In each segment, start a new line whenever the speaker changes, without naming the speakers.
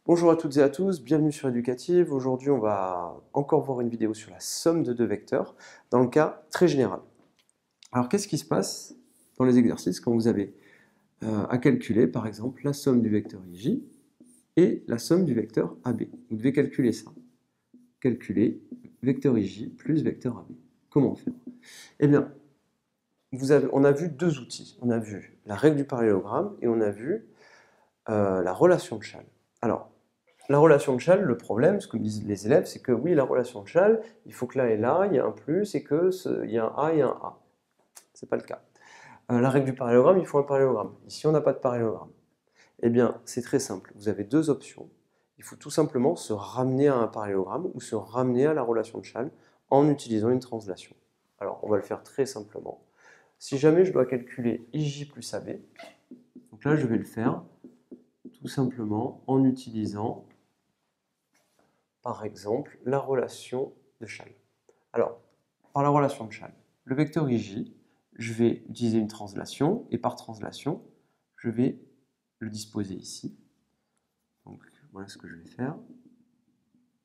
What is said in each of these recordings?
Bonjour à toutes et à tous, bienvenue sur Éducative. Aujourd'hui, on va encore voir une vidéo sur la somme de deux vecteurs dans le cas très général. Alors, qu'est-ce qui se passe dans les exercices quand vous avez à calculer, par exemple, la somme du vecteur IJ et la somme du vecteur AB? Vous devez calculer ça. Calculer vecteur IJ plus vecteur AB. Comment faire? Eh bien, on a vu deux outils. On a vu la règle du parallélogramme et on a vu la relation de Chasles. Alors, la relation de Chasles, le problème, ce que me disent les élèves, c'est que oui, la relation de Chasles, il faut que là et là, il y a un plus et qu'il y a un A et un A. Ce n'est pas le cas. La règle du parallélogramme, il faut un parallélogramme. Ici, on n'a pas de parallélogramme. Eh bien, c'est très simple. Vous avez deux options. Il faut tout simplement se ramener à un parallélogramme ou se ramener à la relation de Chasles en utilisant une translation. Alors, on va le faire très simplement. Si jamais je dois calculer IJ plus AB, donc là, je vais le faire tout simplement en utilisant par exemple, la relation de Chasles. Alors, par la relation de Chasles, le vecteur IJ, je vais utiliser une translation, et par translation, je vais le disposer ici. Donc, voilà ce que je vais faire.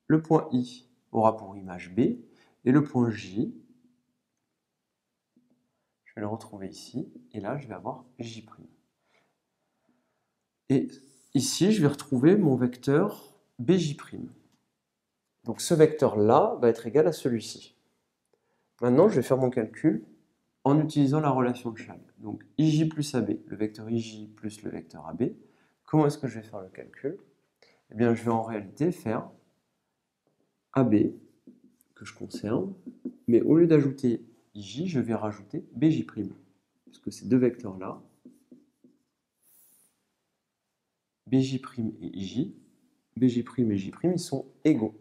Le point I aura pour image B, et le point J, je vais le retrouver ici, et là, je vais avoir J'. Et ici, je vais retrouver mon vecteur BJ'. Donc, ce vecteur-là va être égal à celui-ci. Maintenant, je vais faire mon calcul en utilisant la relation de Chasles. Donc IJ plus AB, le vecteur IJ plus le vecteur AB. Comment est-ce que je vais faire le calcul? Eh bien, je vais en réalité faire AB, que je conserve, mais au lieu d'ajouter IJ, je vais rajouter BJ'. Parce que ces deux vecteurs-là, BJ' et IJ, BJ' et J', ils sont égaux.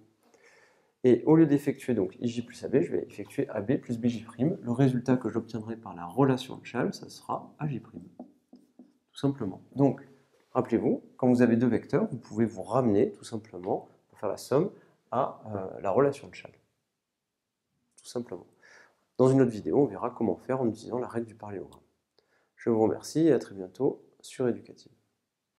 Et au lieu d'effectuer donc IJ plus AB, je vais effectuer AB plus BJ'. Le résultat que j'obtiendrai par la relation de Chasles, ça sera AJ'. Tout simplement. Donc, rappelez-vous, quand vous avez deux vecteurs, vous pouvez vous ramener tout simplement, pour faire la somme, à la relation de Chasles. Tout simplement. Dans une autre vidéo, on verra comment faire en utilisant la règle du parallélogramme. Je vous remercie et à très bientôt sur Éducative.